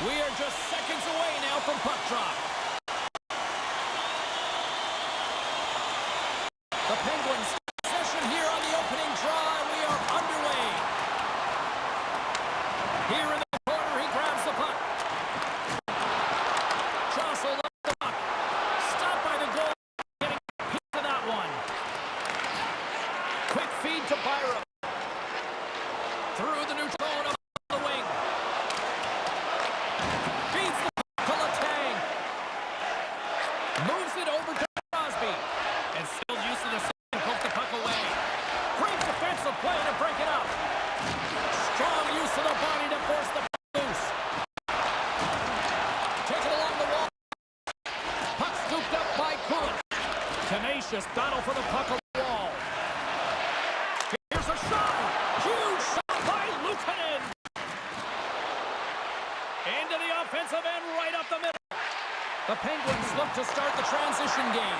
We are just seconds away now from puck drop. The Penguins possession here on the opening draw, and we are underway. Here in the corner, he grabs the puck. Jostled up the puck. Stopped by the goal. Getting a piece of that one. Quick feed to Byram. Through the neutral zone up the wing. Feeds the puck to Letang. Moves it over to Crosby. And still use of the second, poke the puck away. Great defensive play to break it up. Strong use of the body to force the puck loose. Take it along the wall. Puck scooped up by Kulich. Tenacious battle for the puck on the wall. Here's a shot. Huge shot by Luukkonen. Into the offensive end, right up the middle. The Penguins look to start the transition game.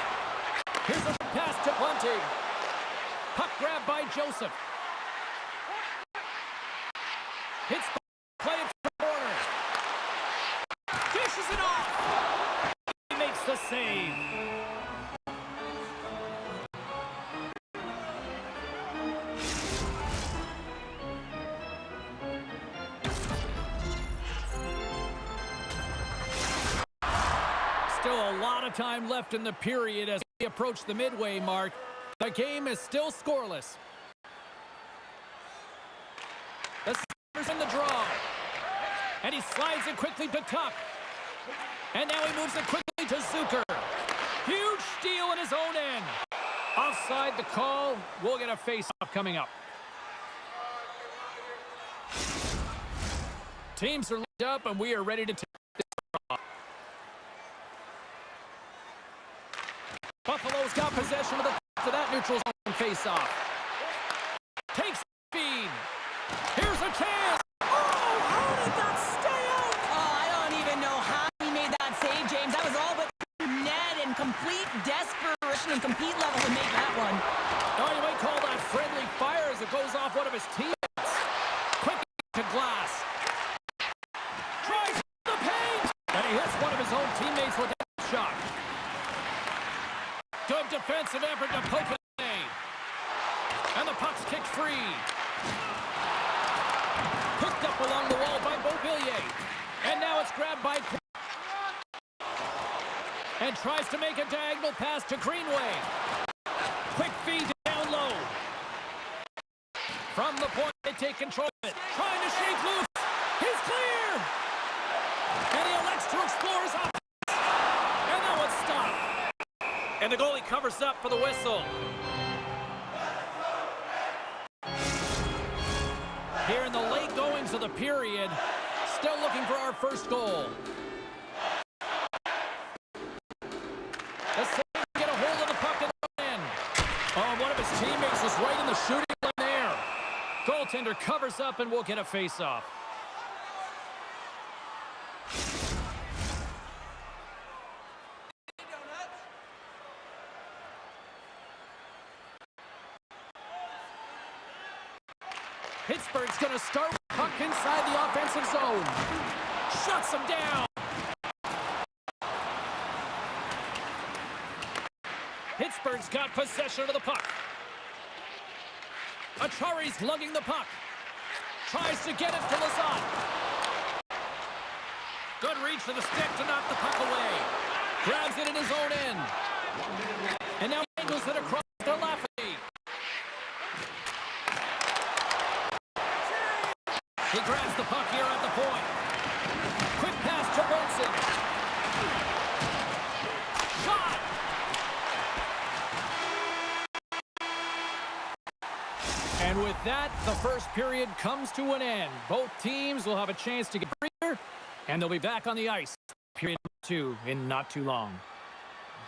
Here's a pass to Bunting. Puck grab by Joseph. Hits play it to the corner. Dishes it off. He makes the save. Still a lot of time left in the period as we approach the midway mark. The game is still scoreless. The Sabres in the draw. And he slides it quickly to Tuck. And now he moves it quickly to Zucker. Huge steal in his own end. Offside the call. We'll get a face-off coming up. Teams are lined up and we are ready to take this draw. Buffalo's got possession of the to that neutral zone face-off. Takes the feed. Here's a chance. Oh, how did that stay out? Oh, I don't even know how he made that save, James. That was all but net and complete desperation and compete level to make that one. Oh, you might call that friendly fire as it goes off one of his teammates. Quick to Glass. Tries the paint. And he hits one of his own teammates with that shot. Good defensive effort to poke it away. And the puck's kicked free. Picked up along the wall by Beauvillier. And now it's grabbed by Kwai. And tries to make a diagonal pass to Greenway. Quick feed down low. From the point, they take control of it. Trying to shake loose. He's clear. And he elects to explore his offense. And that one's stopped. And the goalie covers up for the whistle. Here in the late goings of the period, still looking for our first goal. The Sabres get a hold of the puck at the end. Oh, one of his teammates is right in the shooting lane there. Goaltender covers up and we'll get a face-off. Pittsburgh's going to start with puck inside the offensive zone. Shuts him down. Pittsburgh's got possession of the puck. Achari's lugging the puck. Tries to get it to Lazat. Good reach for the stick to knock the puck away. Grabs it in his own end. And now angles it across to Lafferty. He grabs the puck here at the point. Quick pass to Wilson. Shot! And with that, the first period comes to an end. Both teams will have a chance to get breather, and they'll be back on the ice. Period 2 in not too long.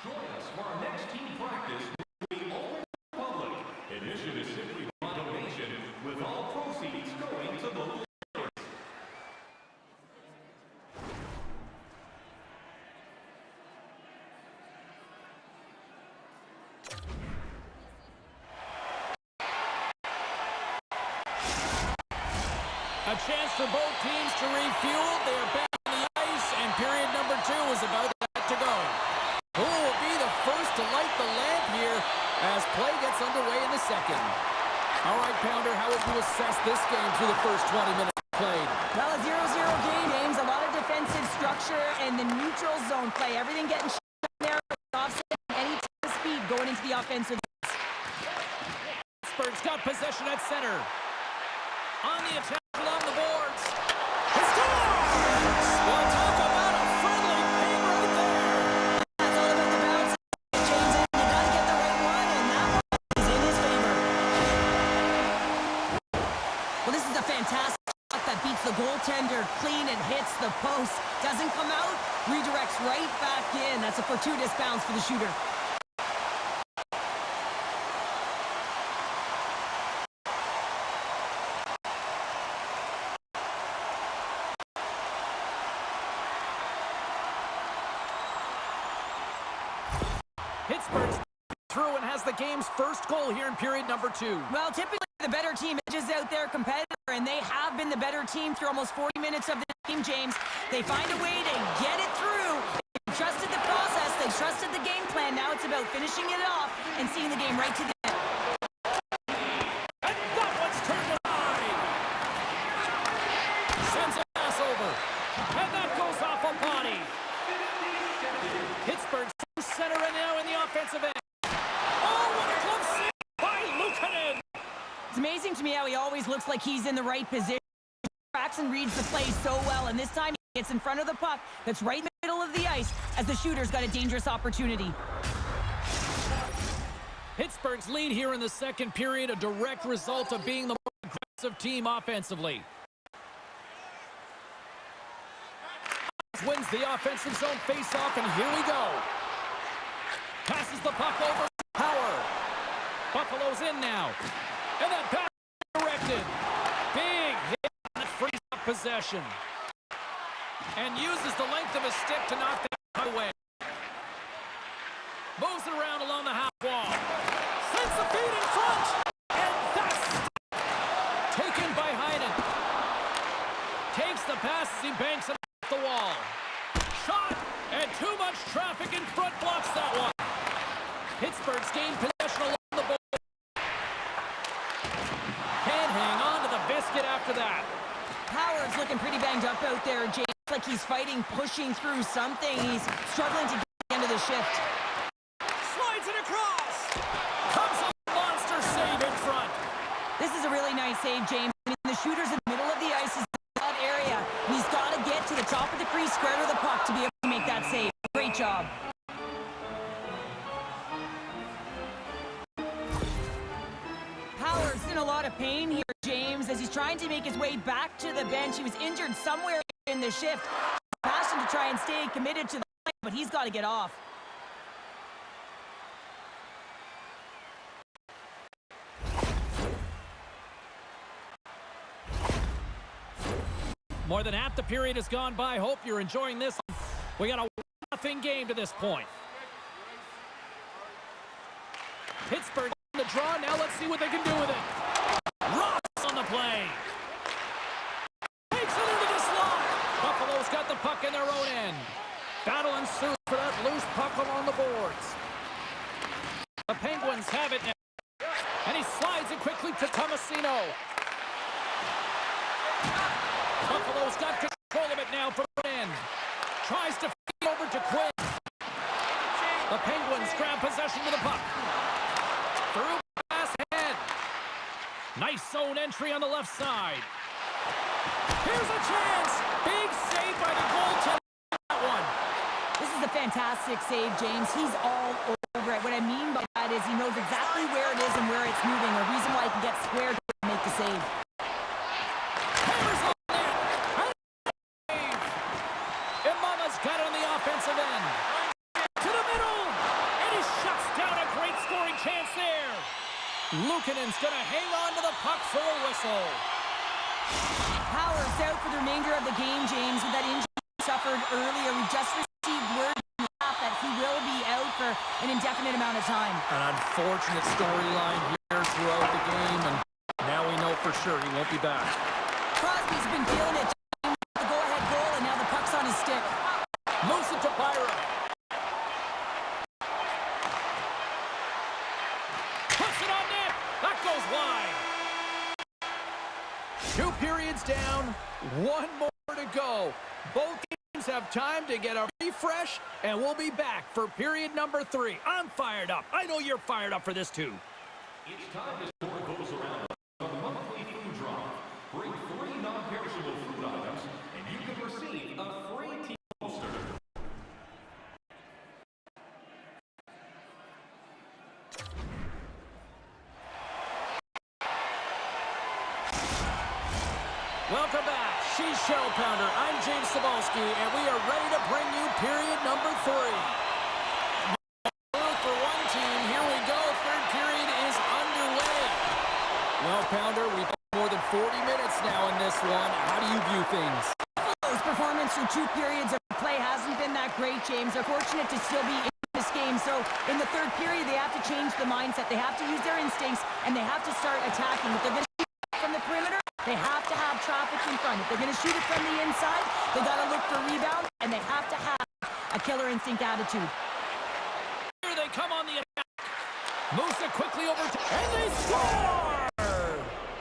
Join us for our next team practice. We open the public. Admission is simply a donation, with all proceeds going to local. A chance for both teams to refuel. They are back on the two is about to go. Who will be the first to light the lamp here as play gets underway in the second? All right, Pounder, how would you assess this game through the first 20 minutes played? Well, a 0-0 game, James. A lot of defensive structure and the neutral zone play. Everything getting shut there, offset, any speed going into the offensive. Pittsburgh's got possession at center. On the attack along the boards. He scores! Well, talk about a friendly game right there. That's all about the bounce, James. You got to get the right one, and that one is in his favor. Well, this is a fantastic shot that beats the goaltender clean and hits the post. Doesn't come out, redirects right back in. That's a fortuitous bounce for the shooter. Pittsburgh's through and has the game's first goal here in period number 2. Well, typically the better team edges out their competitor, and they have been the better team through almost 40 minutes of the game, James. They find a way to get it through. They trusted the process. They trusted the game plan. Now it's about finishing it off and seeing the game right to the end. And that one's turned aside. Sends a pass over. And that goes off a body. Pittsburgh's center and now in the offensive end. Oh, what a glove save by Luukkonen. It's amazing to me how he always looks like he's in the right position. Tracks and reads the play so well, and this time he gets in front of the puck that's right in the middle of the ice as the shooter's got a dangerous opportunity. Pittsburgh's lead here in the second period, a direct result of being the more aggressive team offensively. Wins the offensive zone face-off, and here we go. Passes the puck over to Power. Buffalo's in now. And that pass is directed. Big hit that frees up possession. And uses the length of his stick to knock that puck away. Moves it around along the half wall. Sends the feed in front. And that's taken by Heinen. Takes the pass as he banks it off the wall. Shot. And too much traffic in front blocks that one. Pittsburgh's gained possession along the board. Can't hang on to the biscuit after that. Howard's looking pretty banged up out there, James. Like he's fighting, pushing through something. He's struggling to get to the end of the shift. Slides it across. Comes a monster save in front. This is a really nice save, James. I mean, the shooter's in the middle of the ice is that area. And he's got to get to the top of the crease, square to the puck to be able to make that save. Great job. Howard's in a lot of pain here, James, as he's trying to make his way back to the bench. He was injured somewhere in the shift. Passion to try and stay committed to the play, but he's got to get off. More than half the period has gone by. Hope you're enjoying this. We got a 1-0 game to this point. Pittsburgh on the draw. Now let's see what they can do with it. Ross on the play. Takes it into the slot. Buffalo's got the puck in their own end. Battle ensues for that loose puck along the boards. The Penguins have it now. And he slides it quickly to Tomasino. Buffalo's got control of it now from the end. Tries to feed over to Kwai. The Penguins grab possession with the puck. Through pass ahead. Nice zone entry on the left side. Here's a chance. Big save by the goaltender. That one. This is a fantastic save, James. He's all over it. What I mean by that is he knows exactly where it is and where it's moving. A reason why he can get squared to make the save. Hammers on net. Save. Imama's got it on the offensive end. To the middle. And he shuts down a great scoring chance there. Luukkonen's going to hang on to the puck for a whistle. Howard's out for the remainder of the game, James, with that injury he suffered earlier. We just received word that he will be out for an indefinite amount of time. An unfortunate storyline here throughout the game, and now we know for sure he won't be back. Crosby's been feeling it. The go-ahead goal, and now the puck's on his stick. Moves it Puts it on net. That goes wide. 2 periods down, 1 more to go. Both teams have time to get a refresh, and we'll be back for period number 3. I'm fired up. I know you're fired up for this too. It's time to score goes around on the monthly food drive. Bring 3 non-perishable food items, and you can receive a free team poster. Welcome back. She's Shell Pounder. I'm James Cebulski, and we are ready to bring you period number 3. For one team, here we go. 3rd period is underway. Well, Pounder, we've got more than 40 minutes now in this one. How do you view things? His performance through 2 periods of play hasn't been that great, James. They're fortunate to still be in this game. So in the 3rd period, they have to change the mindset. They have to use their instincts, and they have to start attacking. If they're going to shoot from the perimeter, they have to have traffic in front. If they're going to shoot it from the inside, they got to look for rebound, and they have to have a killer instinct attitude. Here they come on the attack. Moves it quickly over to... And they score!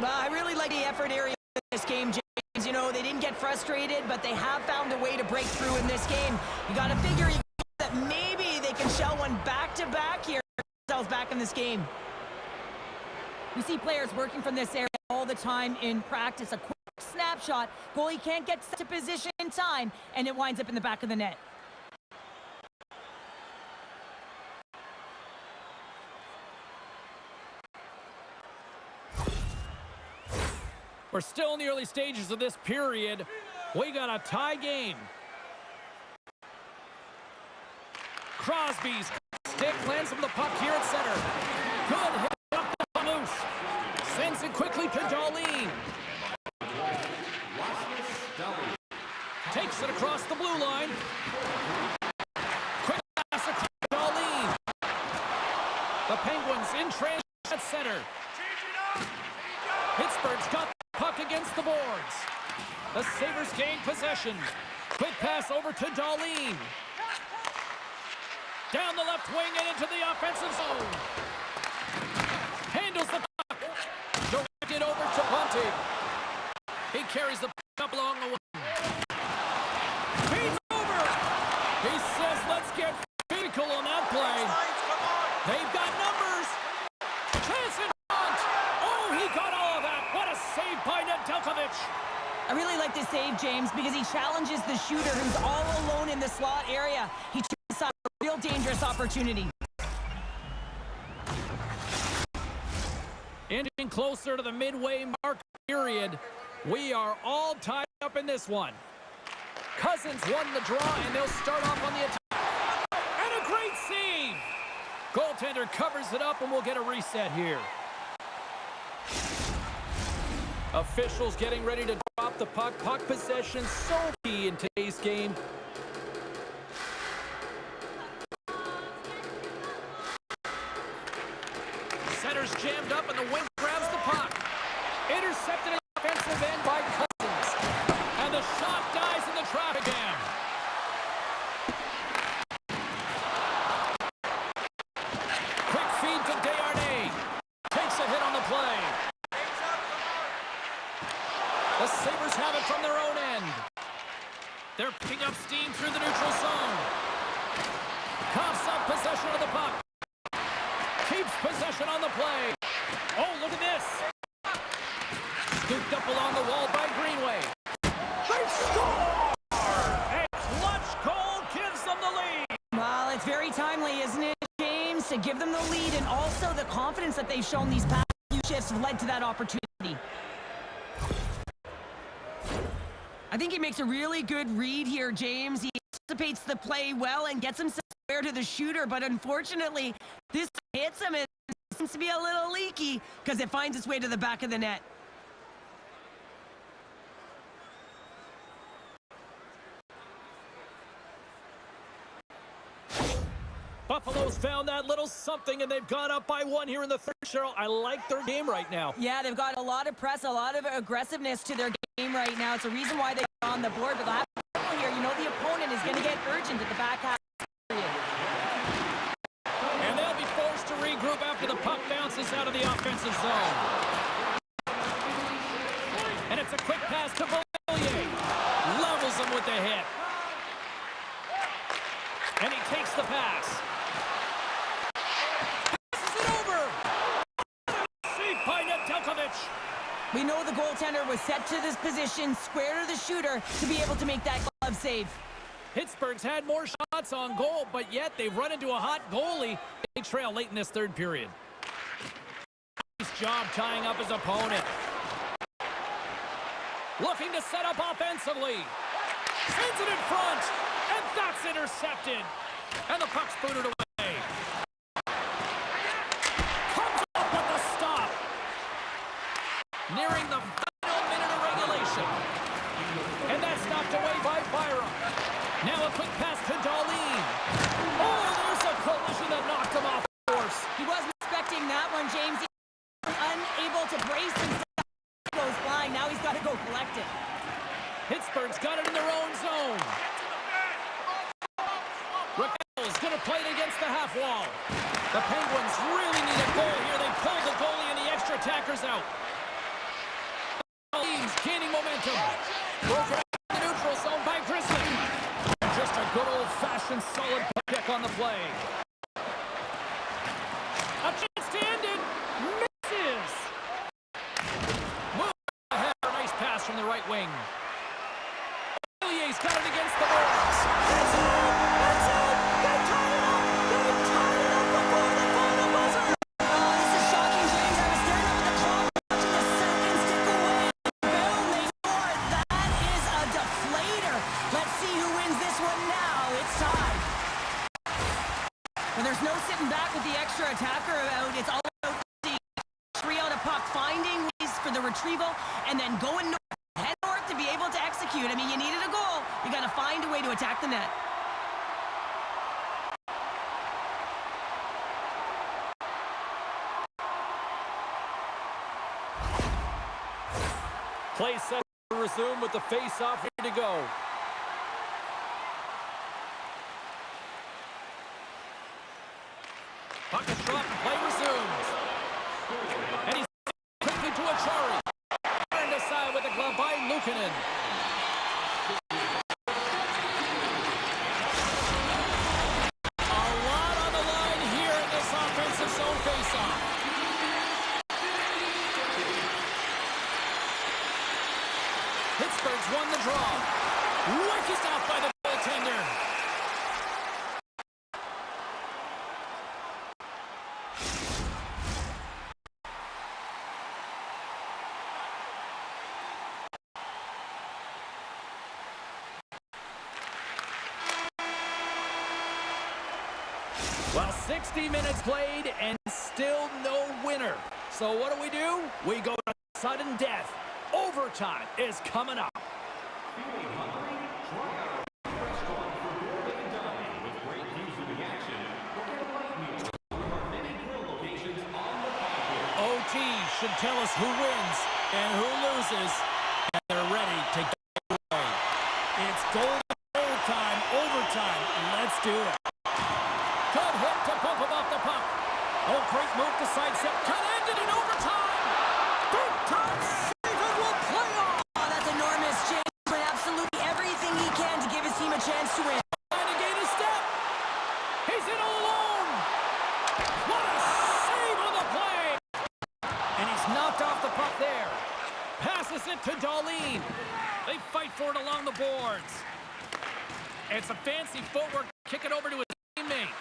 Well, I really like the effort area in this game, James. You know, they didn't get frustrated, but they have found a way to break through in this game. You got to figure that maybe they can shell one back-to-back here. Themselves back in this game. We see players working from this area all the time in practice. A quick snapshot. Goalie can't get to position in time, and it winds up in the back of the net. We're still in the early stages of this period. We got a tie game. Crosby's stick lands from the puck here at center. Good hit up the loose. Sends it quickly to Darlene. Takes it across the blue line. Quick pass across Darlene. The Penguins in transition at center. Pittsburgh's got the puck against the boards. The Sabres gain possession. Quick pass over to Darlene. Down the left wing and into the offensive zone. Handles the puck. Directed over to Bunting. He carries the puck up along the wing. Feeds over. He says, let's get physical on that play. They've got numbers. Chance in front. Oh, he got all of that. What a save by Nedeljkovic. I really like this save, James, because he challenges the shooter who's all alone in the slot area. He tries a real dangerous opportunity. Inching closer to the midway mark period. We are all tied up in this one. Cousins won the draw, and they'll start off on the attack. And a great save! Goaltender covers it up, and we'll get a reset here. Officials getting ready to drop the puck. Puck possession so key in today's game. Center's jammed up, and the wing grabs the puck. Intercepted at the offensive end by Cousins. And the shot dies in the traffic jam. Quick feed to Desharnais. Takes a hit on the play. The Sabres have it from their own end. They're picking up steam through the neutral zone. Coughs up possession of the puck. Keeps possession on the play. Oh, look at this. Scooped up along the wall by Greenway. They score! A clutch goal gives them the lead. Well, it's very timely, isn't it, James, to give them the lead, and also the confidence that they've shown these past few shifts have led to that opportunity. I think he makes a really good read here, James. He anticipates the play well and gets himself square to the shooter, but unfortunately, this hits him and seems to be a little leaky because it finds its way to the back of the net. Buffalo's found that little something, and they've gone up by 1 here in the third. Cheryl, I like their game right now. Yeah, they've got a lot of press, a lot of aggressiveness to their game right now. It's a reason why they're on the board, but the have here, you know the opponent is going to get urgent at the back half of the period. And they'll be forced to regroup after after the puck bounces out of the offensive zone. And it's a quick pass to Beauvillier. Levels him with the hit. And he takes the pass. Passes it over. Safe by Nedeljkovic. We know the goaltender was set to this position, square to the shooter, to be able to make that glove save. Pittsburgh's had more shots on goal, but yet they've run into a hot goalie. They trail late in this third period. Nice job tying up his opponent. Looking to set up offensively. Sends it in front, and that's intercepted. And the puck's booted away. Comes up with the stop. Nearing the final minute of regulation. And that's knocked away by Byram. Now a quick pass to Darlene. Oh, there's a collision that knocked him off course. He wasn't expecting that one, James. He was unable to brace himself. He goes flying. Now he's got to go collect it. Pittsburgh's got it in their own zone. Raquel's going to play it against the half wall. The Penguins really need a goal here. They pulled the goalie and the extra attackers out. Teams gaining momentum. Broken out in the neutral zone by Grizzly. Just a good old-fashioned solid pick on the play. A chance to end it. Misses. Move ahead. Nice pass from the right wing. Beauvillier's got it against the boards. That's it. That's it. They tie it up. They tie it up before the final buzzer. Oh, this is shocking, James. I was staring up at the clock, watching the seconds tick away. Boom, they scored. That is a deflator. Let's see who wins this one now. It's tied. Well, there's no sitting back with the extra attacker out. It's all about the three on a puck, finding ways for the retrieval, and then going north, head north to be able to execute. I mean, you needed a goal. You got to find a way to attack the net. Play set to resume with the face-off ready to go. Puck is dropped and play resumes. And he's quickly to Achari. Turned aside with a glove by Luukkonen. A lot on the line here in this offensive zone face-off. Pittsburgh's won the draw. Wicked out by the goaltender. Well, 60 minutes played and still no winner. So what do? We go to sudden death. Overtime is coming up. Feeling hungry? Try out our restaurant for gourmet dining with great views of the action. Or get a light meal at one of our many grill locations on the highway. OT should tell us who wins and who loses, and they're ready to get away. It's goal time, overtime. Let's do it. Good hit to bump him off the puck. Oh, great move to sidestep. Cut ended in overtime. Big time save and will play on. Oh, that's enormous. James doing absolutely everything he can to give his team a chance to win. Trying to gain a step. He's in all alone. What a save on the play. And he's knocked off the puck there. Passes it to Darlene. They fight for it along the boards. It's a fancy footwork. Kick it over to his teammate.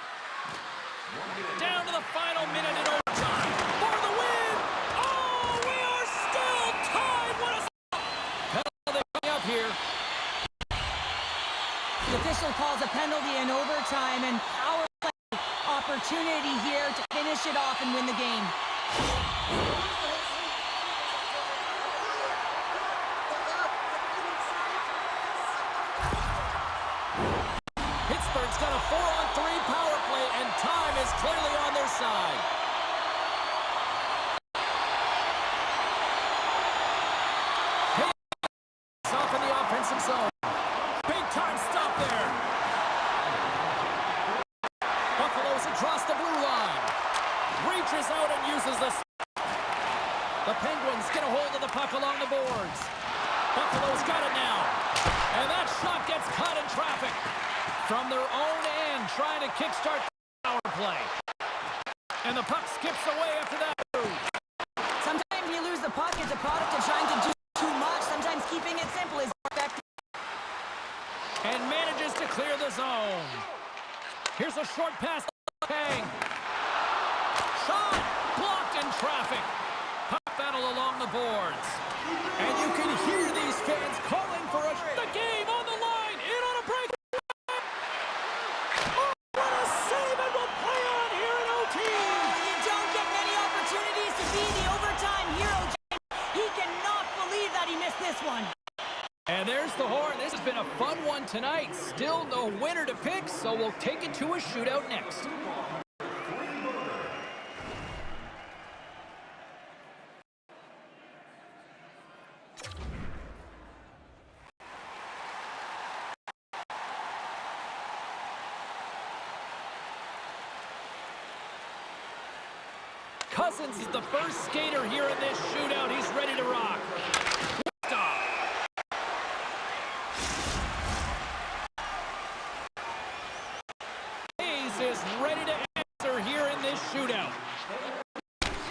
Down to the final minute in overtime. For the win. Oh, we are still tied. What a penalty coming up here. The official calls a penalty in overtime, and our play opportunity here to finish it off and win the game. Pittsburgh's got a 4-on-3 power play, and time is clearly on their side. Hayes off in the offensive zone. Big time stop there. Buffalo's across the blue line. reaches out and uses the... The Penguins get a hold of the puck along the boards. Buffalo's got it now. And that shot gets caught in traffic. From their own end, trying to kickstart the power play. And the puck skips away after that move. Sometimes you lose the puck, it's a product of trying to do too much. Sometimes keeping it simple is more effective. And manages to clear the zone. Here's a short pass. Kang. Shot blocked in traffic. Puck battle along the boards. And you can hear these fans calling for the game on the line. In on a break. Oh, what a save, and we'll play on here in OT. You don't get many opportunities to be the overtime hero, James. He cannot believe that he missed this one. And there's the horn. This has been a fun one tonight. Still no winner to pick, so we'll take it to a shootout next. Cousins is the first skater here in this shootout. He's ready to rock. Stop. Hayes is ready to answer here in this shootout.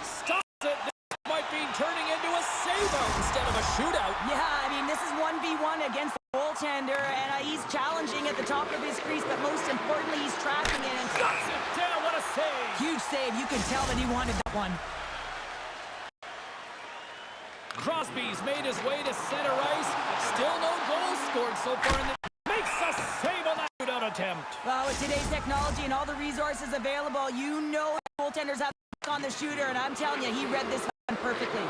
Stops it. This might be turning into a save-out instead of a shootout. Yeah, I mean, this is 1v1 against the goaltender, and he's challenging at the top of his crease, but most importantly, he's tracking it. And Shuts it down. What a save. huge save. You could tell that he wanted that one. Crosby's made his way to center ice. Still no goals scored so far in the... Makes a save on that shootout attempt. Well, with today's technology and all the resources available, you know goaltenders have on the shooter, and I'm telling you, he read this one perfectly.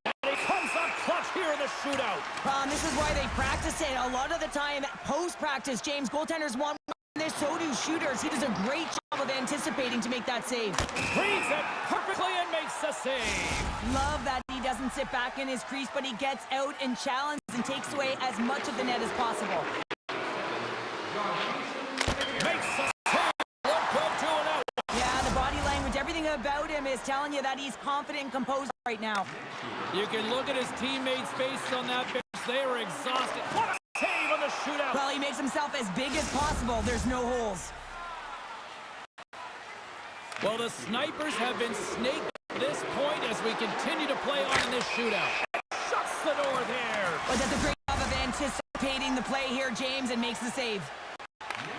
And he comes up clutch here in the shootout. And this is why they practice it. A lot of the time, post-practice, James, goaltenders want this, so do shooters. He does a great job of anticipating to make that save. Reads it perfectly and makes the save. Love that he doesn't sit back in his crease, but he gets out and challenges and takes away as much of the net as possible. Makes the save. Look good, 2-0. Yeah, the body language, everything about him is telling you that he's confident and composed right now. You can look at his teammates' faces on that bench. They were exhausted. What a save on the shootout. Well, he makes himself as big as possible. There's no holes. Well, the Snipers have been snaked at this point as we continue to play on in this shootout. Shuts the door there. But does a great job of anticipating the play here, James, and makes the save.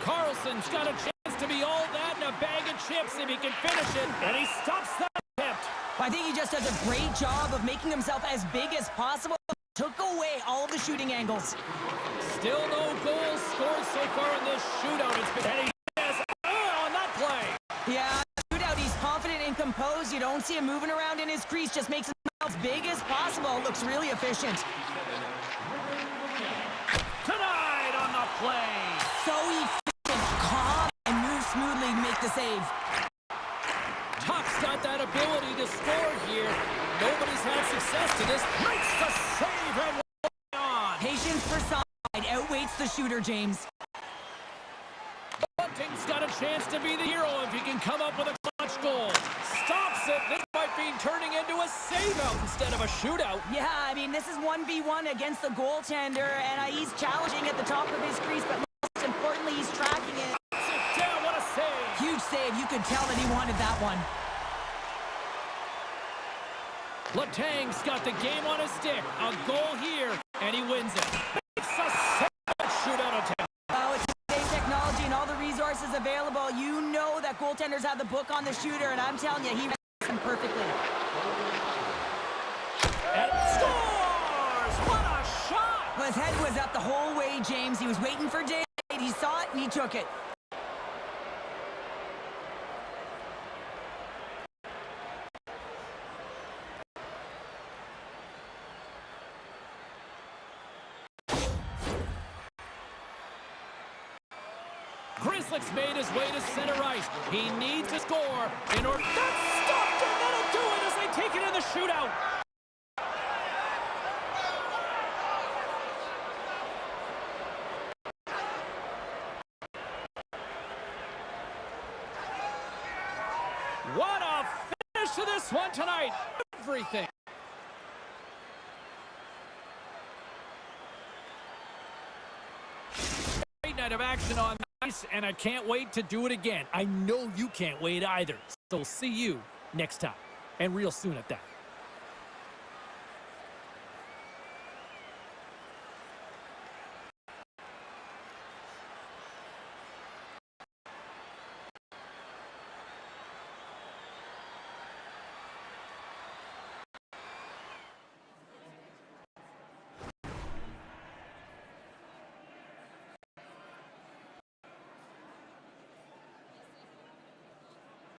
Carlson's got a chance to be all that and a bag of chips if he can finish it, and he stops that attempt. I think he just does a great job of making himself as big as possible. Took away all of the shooting angles. Still no goals scored so far in this shootout. It's been Eddie on that play. Yeah, shootout, he's confident and composed. You don't see him moving around in his crease. Just makes himself as big as possible. Looks really efficient. Tonight on the play. So efficient, calm, and moves smoothly to make the save. Tuck's got that ability to score here. Nobody's had success to this. Makes the save and on. Patience for side outweighs the shooter, James. Bunting's got a chance to be the hero if he can come up with a clutch goal. Stops it. This might be turning into a save-out instead of a shootout. Yeah, I mean, this is 1v1 against the goaltender, and he's challenging at the top of his crease, but most importantly, he's tracking it. Sit down. What a save. Huge save. You could tell that he wanted that one. Letang's got the game on his stick. A goal here, and he wins it. Makes a save. Shootout attempt. With today's technology and all the resources available, you know that goaltenders have the book on the shooter, and I'm telling you, he reads him perfectly. And scores! What a shot! Well, his head was up the whole way, James. He was waiting for Jay. He saw it, and he took it. Grizzlick's made his way to center ice. He needs to score in order... That's stopped, and that'll do it as they take it in the shootout. What a finish to this one tonight. Everything. Great night of action on the ice, and I can't wait to do it again. I know you can't wait either. So we'll see you next time, and real soon at that.